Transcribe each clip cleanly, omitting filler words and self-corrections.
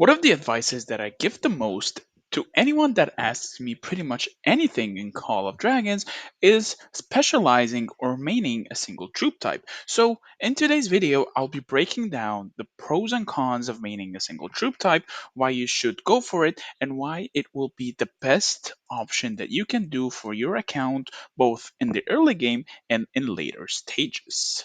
One of the advices that I give the most to anyone that asks me pretty much anything in Call of Dragons is specializing or maining a single troop type. So, in today's video, I'll be breaking down the pros and cons of maining a single troop type, why you should go for it, and why it will be the best option that you can do for your account both in the early game and in later stages.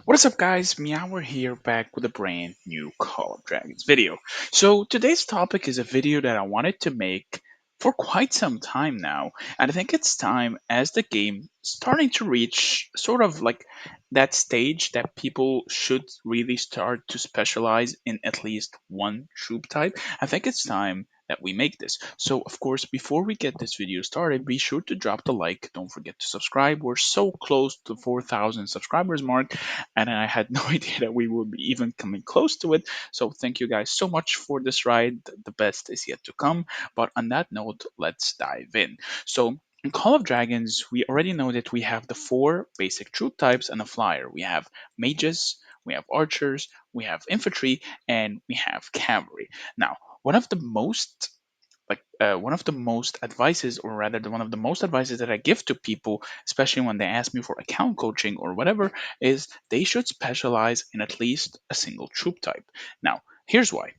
What is up guys, Meower here back with a brand new Call of Dragons video. So today's topic is a video that I wanted to make for quite some time now, and I think it's time as the game starting to reach sort of like that stage that people should really start to specialize in at least one troop type. I think it's time that we make this. So of course, before we get this video started, be sure to drop the like, don't forget to subscribe. We're so close to 4,000 subscribers mark, and I had no idea that we would be even coming close to it. So thank you guys so much for this ride. The best is yet to come. But on that note, let's dive in. So in Call of Dragons, we already know that we have the four basic troop types and a flyer. We have mages, we have archers, we have infantry, and we have cavalry. Now, one of the most advices, or rather one of the most advices that I give to people, especially when they ask me for account coaching or whatever, is they should specialize in at least a single troop type. Now here's why.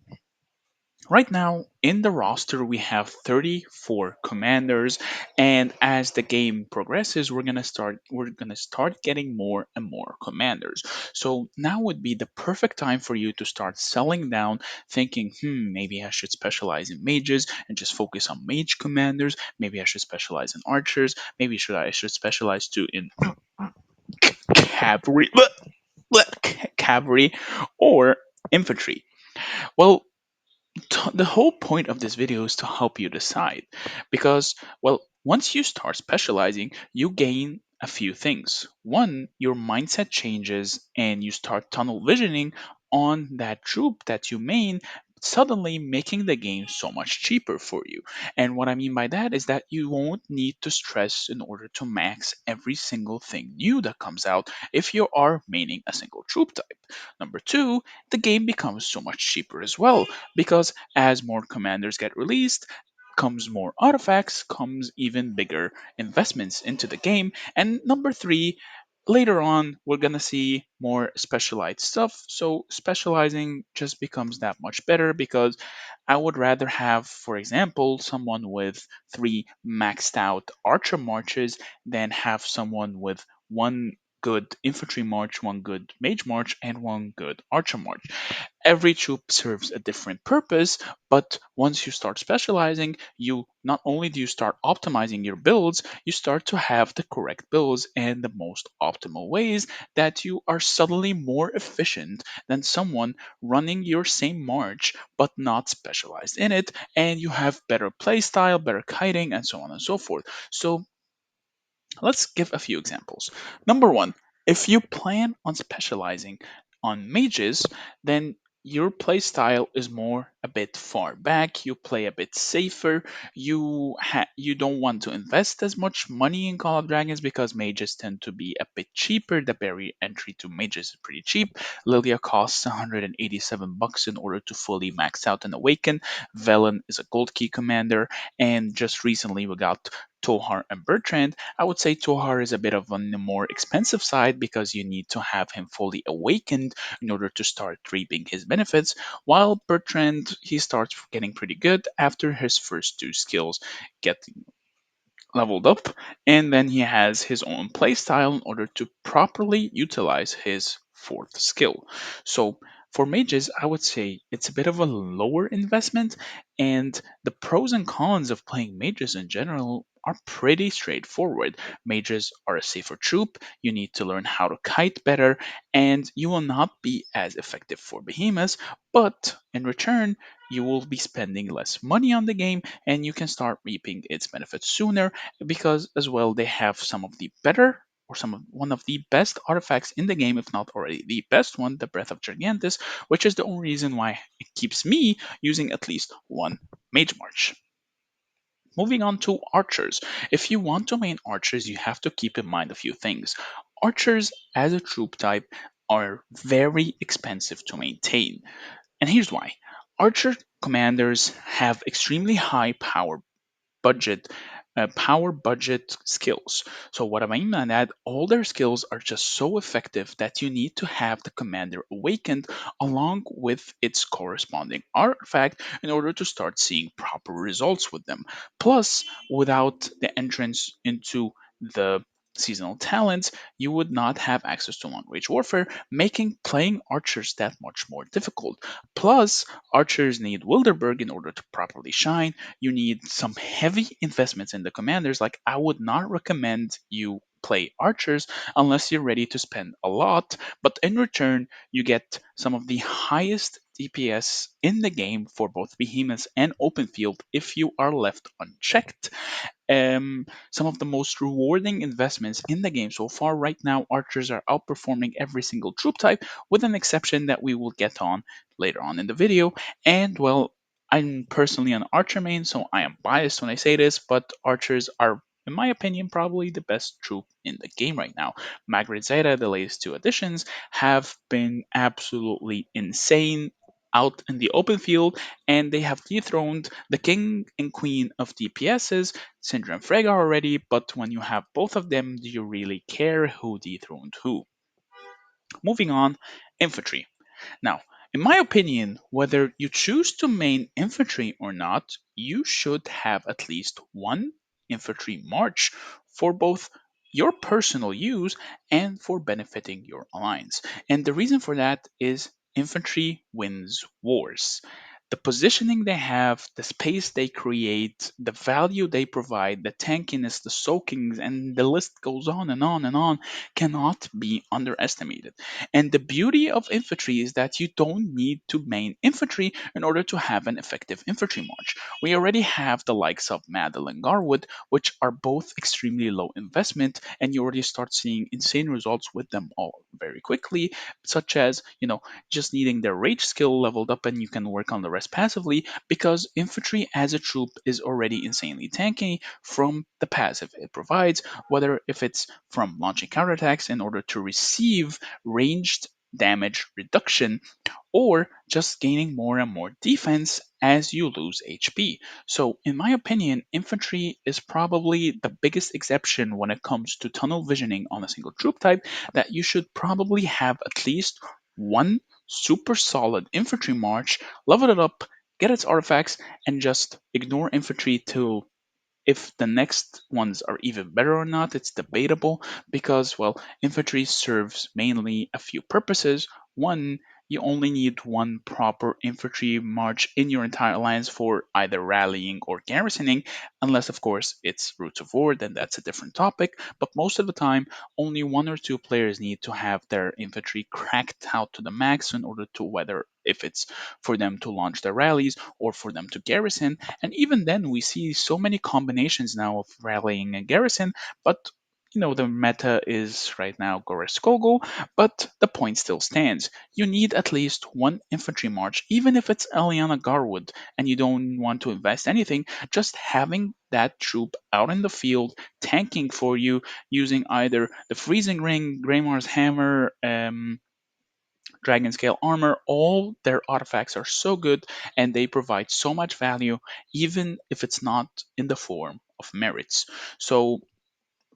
Right now in the roster we have 34 commanders, and as the game progresses we're going to start getting more and more commanders. So now would be the perfect time for you to start selling down, thinking, maybe I should specialize in mages and just focus on mage commanders. Maybe I should specialize in archers. Maybe I should specialize too in cavalry, cavalry or infantry. Well, the whole point of this video is to help you decide, because well, once you start specializing you gain a few things. One, your mindset changes and you start tunnel visioning on that troop that you main, suddenly making the game so much cheaper for you. And what I mean by that is that you won't need to stress in order to max every single thing new that comes out if you are maining a single troop type. Number two, the game becomes so much cheaper as well, because as more commanders get released, comes more artifacts, comes even bigger investments into the game. And number three, later on, we're gonna see more specialized stuff. So specializing just becomes that much better, because I would rather have, for example, someone with three maxed out archer marches than have someone with one good infantry march, one good mage march, and one good archer march. Every troop serves a different purpose, but once you start specializing, you not only do you start optimizing your builds, you start to have the correct builds and the most optimal ways, that you are suddenly more efficient than someone running your same march but not specialized in it, and you have better playstyle, better kiting, and so on and so forth. So let's give a few examples. Number one, if you plan on specializing on mages, then your playstyle is more a bit far back. You play a bit safer. You don't want to invest as much money in Call of Dragons because mages tend to be a bit cheaper. The barrier entry to mages is pretty cheap. Lilia costs 187 bucks in order to fully max out and awaken. Velen is a gold key commander, and just recently we got Tohar and Bertrand. I would say Tohar is a bit of on the more expensive side because you need to have him fully awakened in order to start reaping his benefits, while Bertrand he starts getting pretty good after his first two skills get leveled up, and then he has his own playstyle in order to properly utilize his fourth skill. So for mages, I would say it's a bit of a lower investment, and the pros and cons of playing mages in general are pretty straightforward. Mages are a safer troop, you need to learn how to kite better, and you will not be as effective for behemoths, but in return, you will be spending less money on the game and you can start reaping its benefits sooner, because as well they have some of the better, or one of the best artifacts in the game, if not already the best one, the Breath of Gigantus, which is the only reason why it keeps me using at least one Mage March. Moving on to archers. If you want to main archers, you have to keep in mind a few things. Archers as a troop type are very expensive to maintain. And here's why. Archer commanders have extremely high power budget skills. So what I mean by that, all their skills are just so effective that you need to have the commander awakened along with its corresponding artifact in order to start seeing proper results with them. Plus, without the entrance into the seasonal talents, you would not have access to long range warfare, making playing archers that much more difficult. Plus, archers need Wilderberg in order to properly shine. You need some heavy investments in the commanders. Like, I would not recommend you play archers unless you're ready to spend a lot, but in return, you get some of the highest DPS in the game for both behemoths and open field if you are left unchecked. Some of the most rewarding investments in the game so far right now, archers are outperforming every single troop type, with an exception that we will get on later on in the video. And well, I'm personally an archer main, so I am biased when I say this, but archers are, in my opinion, probably the best troop in the game right now. Magritte Zeta, the latest two additions, have been absolutely insane out in the open field, and they have dethroned the king and queen of DPSs, Syndrome Frega already, but when you have both of them, do you really care who dethroned who? Moving on, infantry. Now, in my opinion, whether you choose to main infantry or not, you should have at least one infantry march for both your personal use and for benefiting your alliance. And the reason for that is infantry wins wars. The positioning they have, the space they create, the value they provide, the tankiness, the soakings, and the list goes on and on and on, cannot be underestimated. And the beauty of infantry is that you don't need to main infantry in order to have an effective infantry march. We already have the likes of Madeline and Garwood, which are both extremely low investment, and you already start seeing insane results with them all very quickly, such as, just needing their rage skill leveled up and you can work on the rest passively, because infantry as a troop is already insanely tanky from the passive it provides, whether if it's from launching counterattacks in order to receive ranged damage reduction, or just gaining more and more defense as you lose HP. So, in my opinion, infantry is probably the biggest exception when it comes to tunnel visioning on a single troop type, that you should probably have at least one super solid infantry march, level it up, get its artifacts, and just ignore infantry till if the next ones are even better or not, it's debatable because, well, infantry serves mainly a few purposes. One, you only need one proper infantry march in your entire alliance for either rallying or garrisoning, unless, of course, it's Roots of War, then that's a different topic. But most of the time, only one or two players need to have their infantry cracked out to the max in order to, whether if it's for them to launch their rallies or for them to garrison. And even then, we see so many combinations now of rallying and garrison, but the meta is right now Goresh Skogul, but the point still stands. You need at least one infantry march, even if it's Eliana Garwood and you don't want to invest anything, just having that troop out in the field tanking for you using either the Freezing Ring, Greymar's Hammer, Dragon Scale Armor. All their artifacts are so good and they provide so much value, even if it's not in the form of merits. So,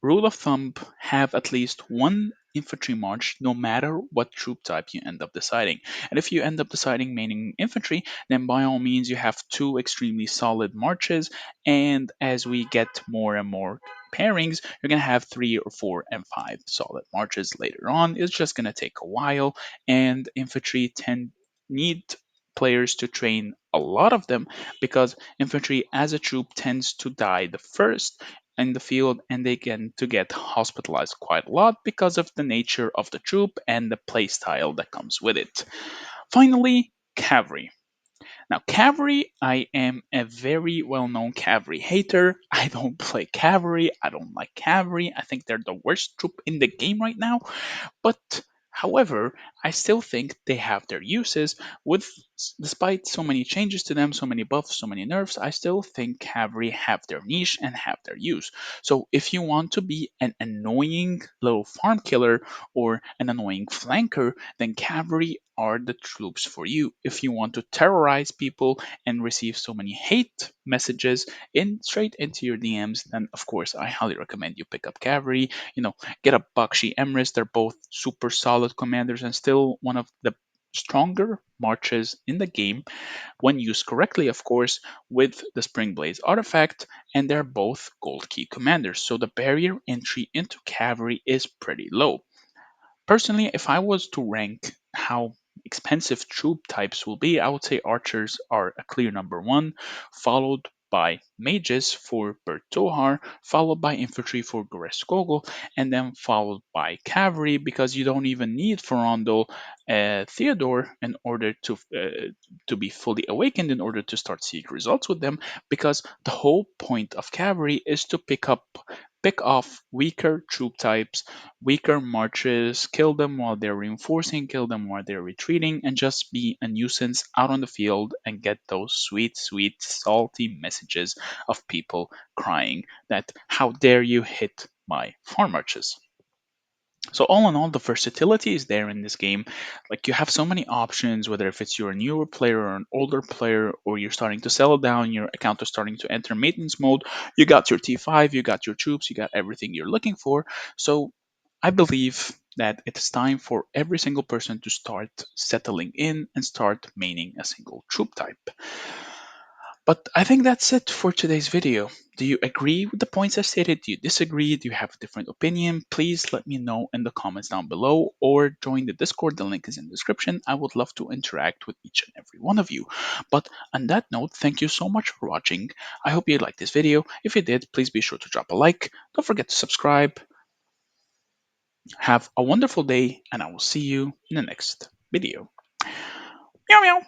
rule of thumb, have at least one infantry march no matter what troop type you end up deciding. And if you end up deciding maining infantry, then by all means you have two extremely solid marches, and as we get more and more pairings, you're going to have three or four and five solid marches later on. It's just going to take a while, and infantry tend need players to train a lot of them, because infantry as a troop tends to die the first in the field, and they get to get hospitalized quite a lot because of the nature of the troop and the playstyle that comes with it. Finally, cavalry. Now, cavalry, I am a very well known cavalry hater. I don't play cavalry. I don't like cavalry. I think they're the worst troop in the game right now. But however, I still think they have their uses, with Despite so many changes to them, so many buffs, so many nerfs, I still think Cavalry have their niche and have their use. So if you want to be an annoying little farm killer or an annoying flanker, then Cavalry are the troops for you. If you want to terrorize people and receive so many hate messages in straight into your DMs, then of course I highly recommend you pick up Cavalry. Get a Bakshi Emrys. They're both super solid commanders and still one of the stronger marches in the game when used correctly, of course, with the Spring Blaze artifact, and they're both gold key commanders, so the barrier entry into cavalry is pretty low. Personally, if I was to rank how expensive troop types will be, I would say archers are a clear number one, followed by mages for Bertohar, followed by infantry for Goreskogo, and then followed by cavalry because you don't even need Ferrando Theodore in order to be fully awakened in order to start seeing results with them, because the whole point of cavalry is to pick off weaker troop types, weaker marches, kill them while they're reinforcing, kill them while they're retreating, and just be a nuisance out on the field and get those sweet, sweet, salty messages of people crying that how dare you hit my farm marches. So all in all, the versatility is there in this game. Like you have so many options, whether if it's you're a newer player or an older player, or you're starting to settle down, your account is starting to enter maintenance mode. You got your T5, you got your troops, you got everything you're looking for. So I believe that it's time for every single person to start settling in and start maining a single troop type. But I think that's it for today's video. Do you agree with the points I stated? Do you disagree? Do you have a different opinion? Please let me know in the comments down below or join the Discord. The link is in the description. I would love to interact with each and every one of you. But on that note, thank you so much for watching. I hope you liked this video. If you did, please be sure to drop a like. Don't forget to subscribe. Have a wonderful day, and I will see you in the next video. Meow meow.